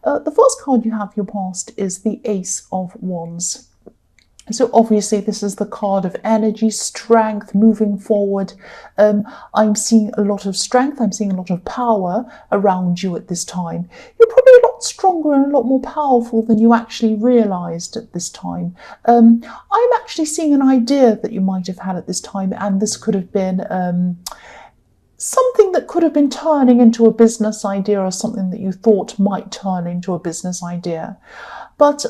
The first card you have, your past, is the Ace of Wands. So obviously this is the card of energy, strength, moving forward. I'm seeing a lot of strength. I'm seeing a lot of power around you at this time. You're probably a lot stronger and a lot more powerful than you actually realised at this time. I'm actually seeing an idea that you might have had at this time, and this could have been something that could have been turning into a business idea, or something that you thought might turn into a business idea. But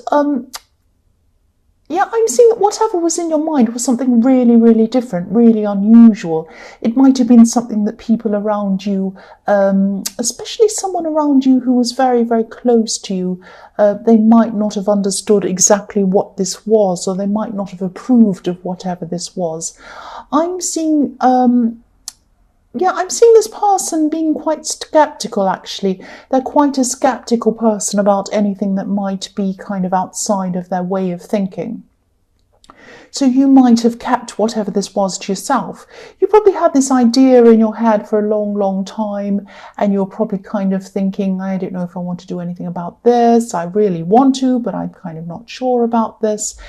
yeah, I'm seeing that whatever was in your mind was something really, really different, really unusual. It might have been something that people around you, especially someone around you who was very, very close to you, they might not have understood exactly what this was, or they might not have approved of whatever this was. I'm seeing I'm seeing this person being quite skeptical, actually. They're quite a skeptical person about anything that might be kind of outside of their way of thinking. So you might have kept whatever this was to yourself. You probably had this idea in your head for a long, long time, and you're probably kind of thinking, I don't know if I want to do anything about this. I really want to, but I'm kind of not sure about this.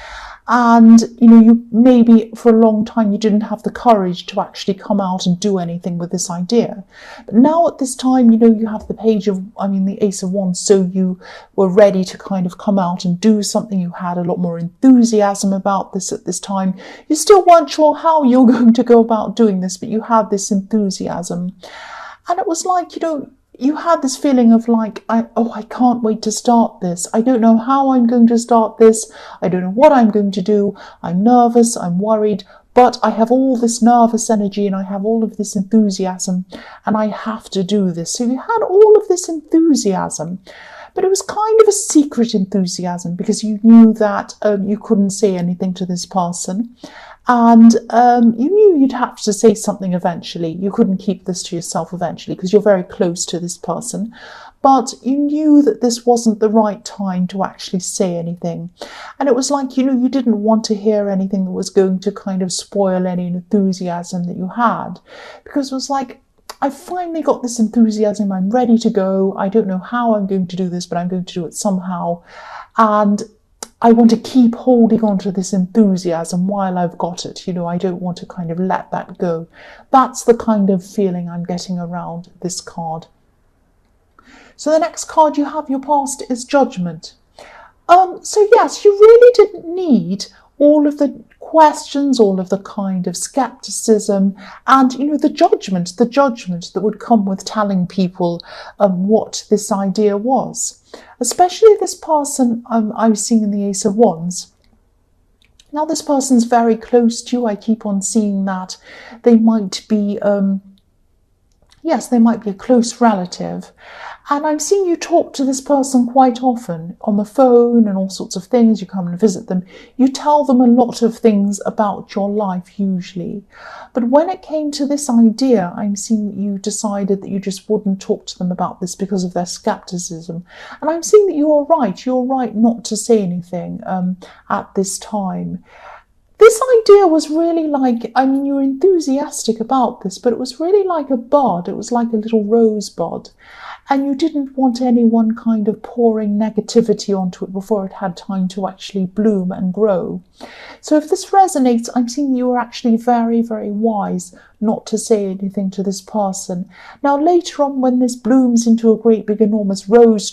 And, you maybe for a long time you didn't have the courage to actually come out and do anything with this idea. But now at this time, you have the Ace of Wands, so you were ready to kind of come out and do something. You had a lot more enthusiasm about this at this time. You still weren't sure how you were going to go about doing this, but you had this enthusiasm. And it was like, you had this feeling of like, I can't wait to start this. I don't know how I'm going to start this. I don't know what I'm going to do. I'm nervous, I'm worried, but I have all this nervous energy and I have all of this enthusiasm and I have to do this. So you had all of this enthusiasm, but it was kind of a secret enthusiasm because you knew that you couldn't say anything to this person. And you knew you'd have to say something eventually. You couldn't keep this to yourself eventually because you're very close to this person. But you knew that this wasn't the right time to actually say anything. And it was like, you didn't want to hear anything that was going to kind of spoil any enthusiasm that you had. Because it was like, I finally got this enthusiasm. I'm ready to go. I don't know how I'm going to do this, but I'm going to do it somehow. And I want to keep holding on to this enthusiasm while I've got it. I don't want to kind of let that go. That's the kind of feeling I'm getting around this card. So the next card you have, your past, is Judgment. So yes, you really didn't need all of the questions, all of the kind of skepticism and, the judgment that would come with telling people what this idea was. Especially this person I was seeing in the Ace of Wands. Now this person's very close to you. I keep on seeing that they might be, they might be a close relative. And I'm seeing you talk to this person quite often on the phone and all sorts of things. You come and visit them. You tell them a lot of things about your life usually. But when it came to this idea, I'm seeing you decided that you just wouldn't talk to them about this because of their skepticism. And I'm seeing that you're right. You're right not to say anything at this time. This idea was really like, you're enthusiastic about this, but it was really like a bud. It was like a little rosebud. And you didn't want anyone kind of pouring negativity onto it before it had time to actually bloom and grow. So if this resonates, I'm seeing you were actually very, very wise not to say anything to this person. Now later on, when this blooms into a great big enormous rose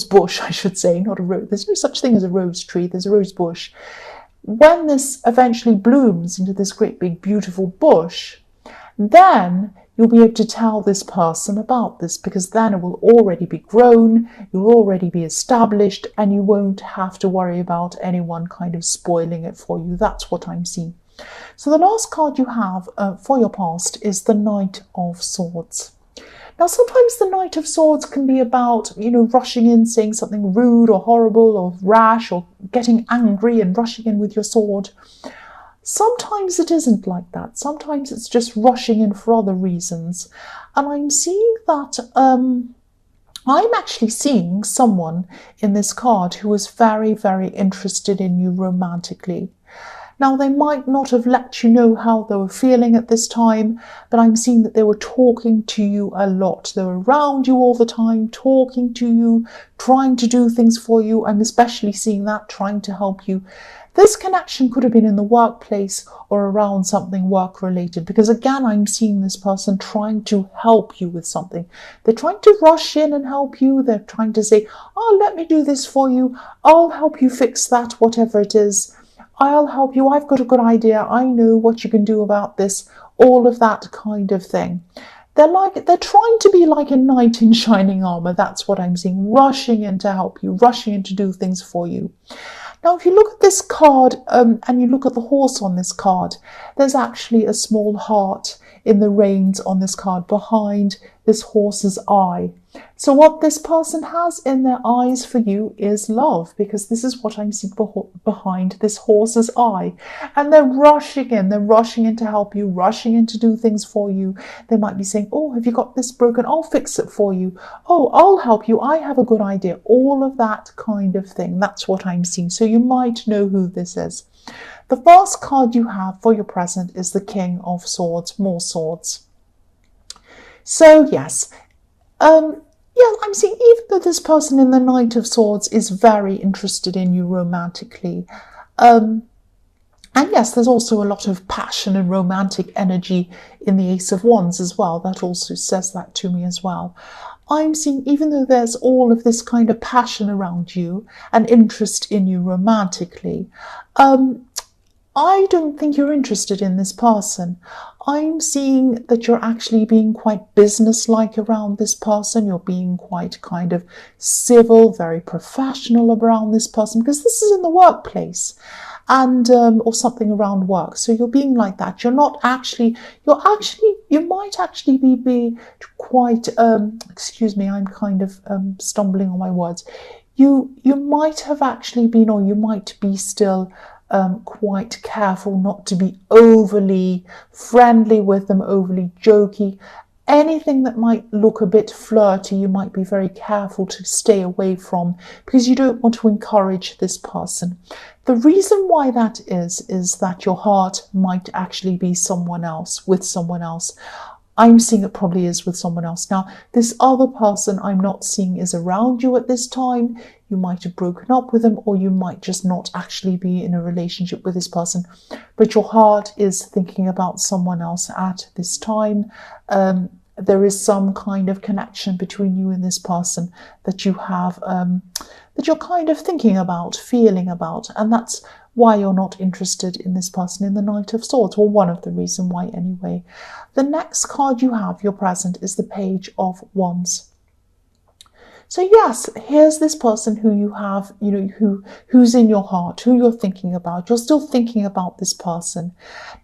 bush, I should say, not a rose. There's no such thing as a rose tree, there's a rose bush. When this eventually blooms into this great big beautiful bush, then you'll be able to tell this person about this, because then it will already be grown, you'll already be established, and you won't have to worry about anyone kind of spoiling it for you. That's what I'm seeing. So the last card you have for your past is the Knight of Swords. Now, sometimes the Knight of Swords can be about, rushing in, saying something rude or horrible or rash, or getting angry and rushing in with your sword. Sometimes it isn't like that. Sometimes it's just rushing in for other reasons. And I'm seeing that, I'm actually seeing someone in this card who is very, very interested in you romantically. Now, they might not have let you know how they were feeling at this time, but I'm seeing that they were talking to you a lot. They were around you all the time, talking to you, trying to do things for you. I'm especially seeing that, trying to help you. This connection could have been in the workplace or around something work-related, because again, I'm seeing this person trying to help you with something. They're trying to rush in and help you. They're trying to say, oh, let me do this for you. I'll help you fix that, whatever it is. I'll help you. I've got a good idea. I know what you can do about this. All of that kind of thing. They're trying to be like a knight in shining armor. That's what I'm seeing. Rushing in to help you, rushing in to do things for you. Now, if you look at this card and you look at the horse on this card, there's actually a small heart in the reins on this card behind this horse's eye. So what this person has in their eyes for you is love, because this is what I'm seeing behind this horse's eye. And they're rushing in to help you, rushing in to do things for you. They might be saying, oh, have you got this broken? I'll fix it for you. Oh, I'll help you. I have a good idea. All of that kind of thing. That's what I'm seeing. So you might know who this is. The first card you have for your present is the King of Swords, more swords. So yes, I'm seeing even though this person in the Knight of Swords is very interested in you romantically, and yes, there's also a lot of passion and romantic energy in the Ace of Wands as well. That also says that to me as well. I'm seeing even though there's all of this kind of passion around you and interest in you romantically, I don't think you're interested in this person. I'm seeing that you're actually being quite businesslike around this person. You're being quite kind of civil, very professional around this person, because this is in the workplace and or something around work. So you're being like that. You might actually be quite, excuse me, I'm kind of stumbling on my words. You might have actually been, or you might be still quite careful not to be overly friendly with them, overly jokey. Anything that might look a bit flirty, you might be very careful to stay away from, because you don't want to encourage this person. The reason why that is that your heart might actually be someone else, with someone else. I'm seeing it probably is with someone else. Now, this other person I'm not seeing is around you at this time. You might have broken up with them, or you might just not actually be in a relationship with this person. But your heart is thinking about someone else at this time. There is some kind of connection between you and this person that you have, that you're kind of thinking about, feeling about. And that's why you're not interested in this person in the Knight of Swords, or one of the reasons why anyway. The next card you have, your present, is the Page of Wands. So yes, here's this person who you have, who's in your heart, who you're thinking about. You're still thinking about this person.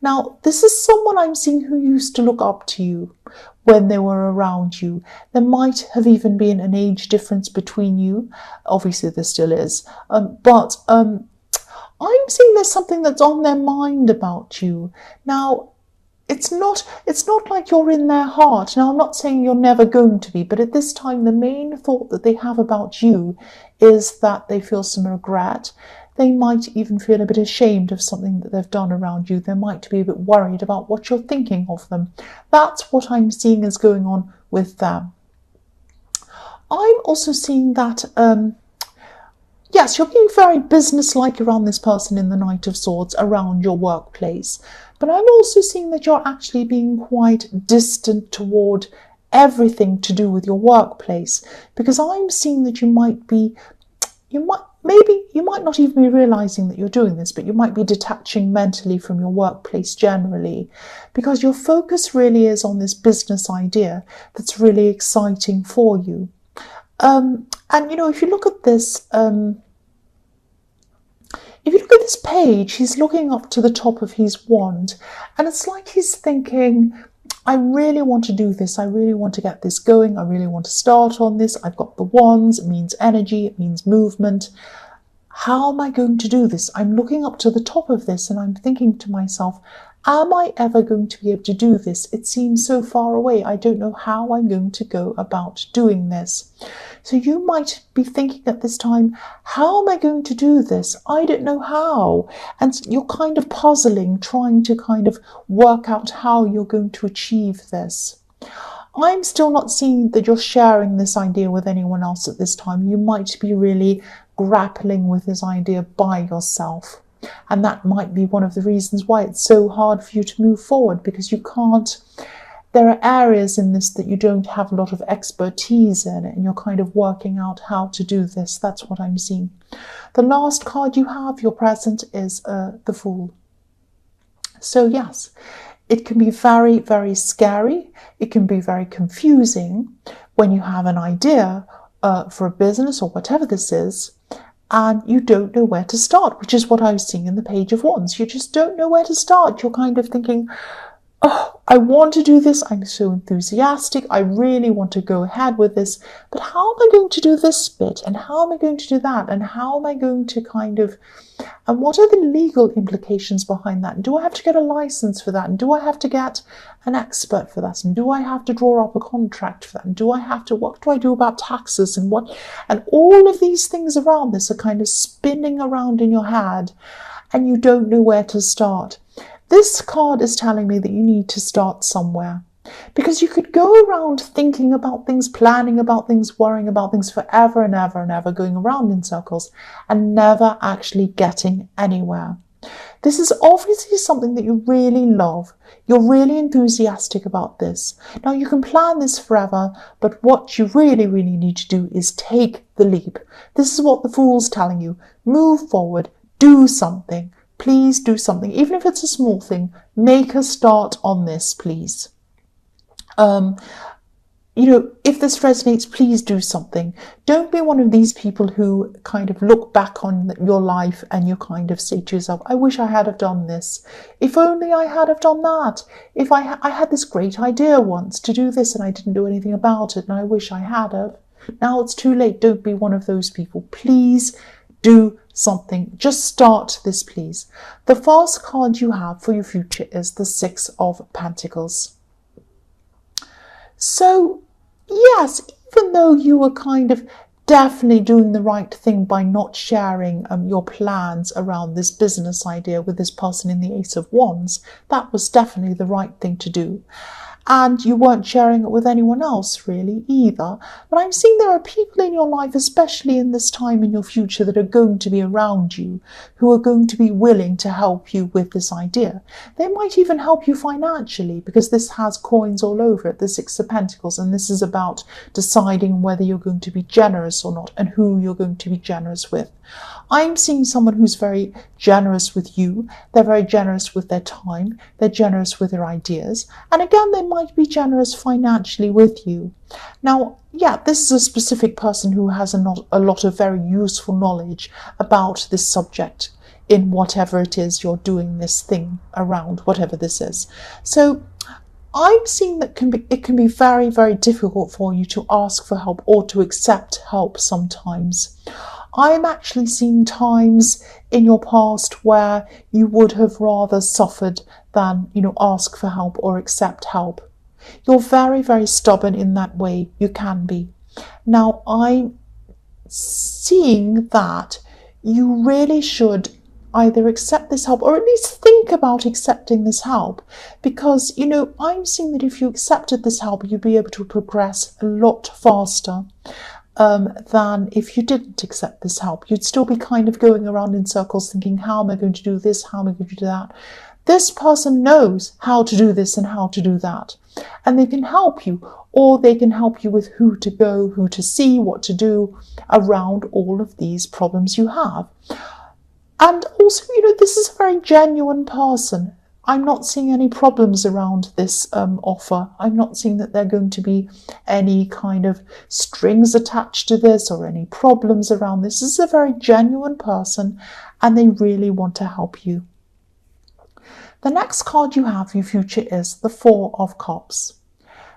Now, this is someone I'm seeing who used to look up to you when they were around you. There might have even been an age difference between you. Obviously, there still is. But I'm seeing there's something that's on their mind about you. Now, it's not like you're in their heart. Now, I'm not saying you're never going to be, but at this time, the main thought that they have about you is that they feel some regret. They might even feel a bit ashamed of something that they've done around you. They might be a bit worried about what you're thinking of them. That's what I'm seeing is going on with them. I'm also seeing that, yes, you're being very businesslike around this person in the Knight of Swords, around your workplace. But I'm also seeing that you're actually being quite distant toward everything to do with your workplace, because I'm seeing that you might not even be realizing that you're doing this, but you might be detaching mentally from your workplace generally, because your focus really is on this business idea that's really exciting for you. And if you look at this, if you look at this page, he's looking up to the top of his wand, and it's like he's thinking, I really want to do this. I really want to get this going. I really want to start on this. I've got the wands. It means energy. It means movement. How am I going to do this? I'm looking up to the top of this and I'm thinking to myself, am I ever going to be able to do this? It seems so far away. I don't know how I'm going to go about doing this. So you might be thinking at this time, how am I going to do this? I don't know how. And you're kind of puzzling, trying to kind of work out how you're going to achieve this. I'm still not seeing that you're sharing this idea with anyone else at this time. You might be really grappling with this idea by yourself. And that might be one of the reasons why it's so hard for you to move forward, because you can't. There are areas in this that you don't have a lot of expertise in, and you're kind of working out how to do this. That's what I'm seeing. The last card you have, your present, is the Fool. So yes, it can be very, very scary. It can be very confusing when you have an idea for a business or whatever this is, and you don't know where to start, which is what I was seeing in the Page of Wands. You just don't know where to start. You're kind of thinking, oh, I want to do this. I'm so enthusiastic. I really want to go ahead with this. But how am I going to do this bit? And how am I going to do that? And how am I going to and what are the legal implications behind that? And do I have to get a license for that? And do I have to get an expert for that? And do I have to draw up a contract for that? And what do I do about taxes and what? And all of these things around this are kind of spinning around in your head, and you don't know where to start. This card is telling me that you need to start somewhere, because you could go around thinking about things, planning about things, worrying about things forever and ever and ever, going around in circles and never actually getting anywhere. This is obviously something that you really love. You're really enthusiastic about this. Now, you can plan this forever, but what you really, really need to do is take the leap. This is what the Fool's telling you. Move forward, do something. Please do something. Even if it's a small thing, make a start on this, please. If this resonates, please do something. Don't be one of these people who kind of look back on your life and you kind of say to yourself, I wish I had have done this. If only I had have done that. If I had this great idea once to do this and I didn't do anything about it, and I wish I had have. Now it's too late. Don't be one of those people. Please do something. Just start this, please. The first card you have for your future is the Six of Pentacles. So, yes, even though you were kind of definitely doing the right thing by not sharing your plans around this business idea with this person in the Ace of Wands, that was definitely the right thing to do. And you weren't sharing it with anyone else really either. But I'm seeing there are people in your life, especially in this time in your future, that are going to be around you, who are going to be willing to help you with this idea. They might even help you financially, because this has coins all over it, the Six of Pentacles, and this is about deciding whether you're going to be generous or not, and who you're going to be generous with. I'm seeing someone who's very generous with you. They're very generous with their time. They're generous with their ideas. And again, they might be generous financially with you. Now, yeah, this is a specific person who has a lot of very useful knowledge about this subject in whatever it is you're doing this thing around, whatever this is. So I'm seeing that it can be very, very difficult for you to ask for help or to accept help sometimes. I'm actually seeing times in your past where you would have rather suffered than, ask for help or accept help. You're very, very stubborn in that way. You can be. Now, I'm seeing that you really should either accept this help or at least think about accepting this help, because, I'm seeing that if you accepted this help, you'd be able to progress a lot faster. Than if you didn't accept this help. You'd still be kind of going around in circles thinking, how am I going to do this? How am I going to do that? This person knows how to do this and how to do that. And they can help you, or they can help you with who to go, who to see, what to do around all of these problems you have. And also, this is a very genuine person. I'm not seeing any problems around this offer. I'm not seeing that there are going to be any kind of strings attached to this or any problems around this. This is a very genuine person and they really want to help you. The next card you have for your future is the Four of Cups.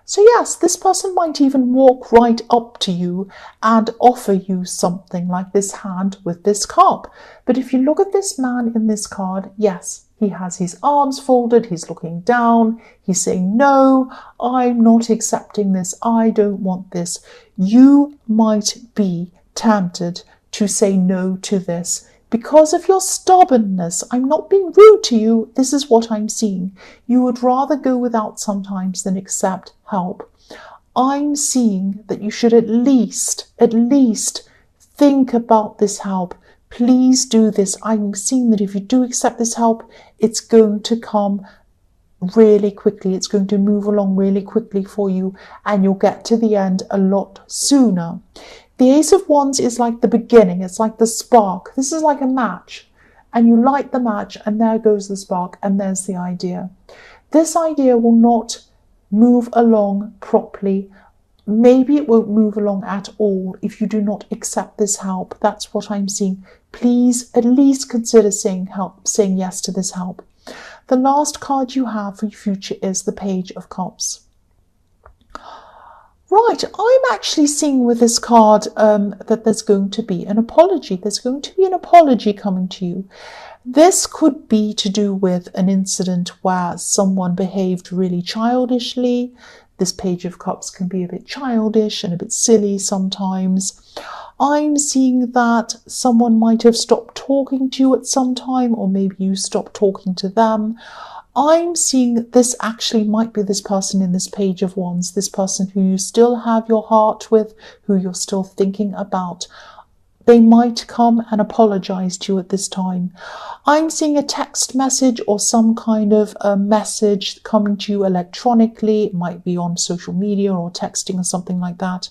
So yes, this person might even walk right up to you and offer you something like this hand with this cup. But if you look at this man in this card, yes, He has his arms folded, he's looking down, he's saying, no, I'm not accepting this, I don't want this. You might be tempted to say no to this because of your stubbornness. I'm not being rude to you, this is what I'm seeing. You would rather go without sometimes than accept help. I'm seeing that you should at least think about this help. Please do this. I'm seeing that if you do accept this help, it's going to come really quickly. It's going to move along really quickly for you, and you'll get to the end a lot sooner. The Ace of Wands is like the beginning. It's like the spark. This is like a match, and you light the match, and there goes the spark, and there's the idea. This idea will not move along properly. Maybe it won't move along at all if you do not accept this help. That's what I'm seeing. Please at least consider saying yes to this help. The last card you have for your future is the Page of Cups. Right, I'm actually seeing with this card that there's going to be an apology. There's going to be an apology coming to you. This could be to do with an incident where someone behaved really childishly. This Page of Cups can be a bit childish and a bit silly sometimes. I'm seeing that someone might have stopped talking to you at some time, or maybe you stopped talking to them. I'm seeing this actually might be this person in this Page of Wands, this person who you still have your heart with, who you're still thinking about. They might come and apologize to you at this time. I'm seeing a text message or some kind of a message coming to you electronically. It might be on social media or texting or something like that.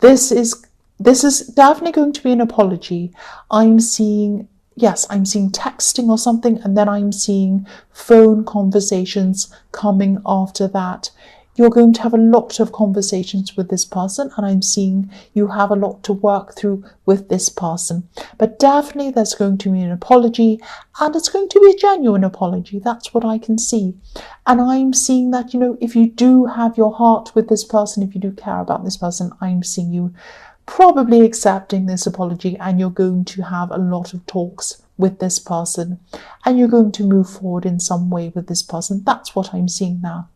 This is definitely going to be an apology. I'm seeing texting or something, and then I'm seeing phone conversations coming after that. You're going to have a lot of conversations with this person, and I'm seeing you have a lot to work through with this person. But definitely there's going to be an apology, and it's going to be a genuine apology. That's what I can see. And I'm seeing that, if you do have your heart with this person, if you do care about this person, I'm seeing you probably accepting this apology, and you're going to have a lot of talks with this person, and you're going to move forward in some way with this person. That's what I'm seeing now.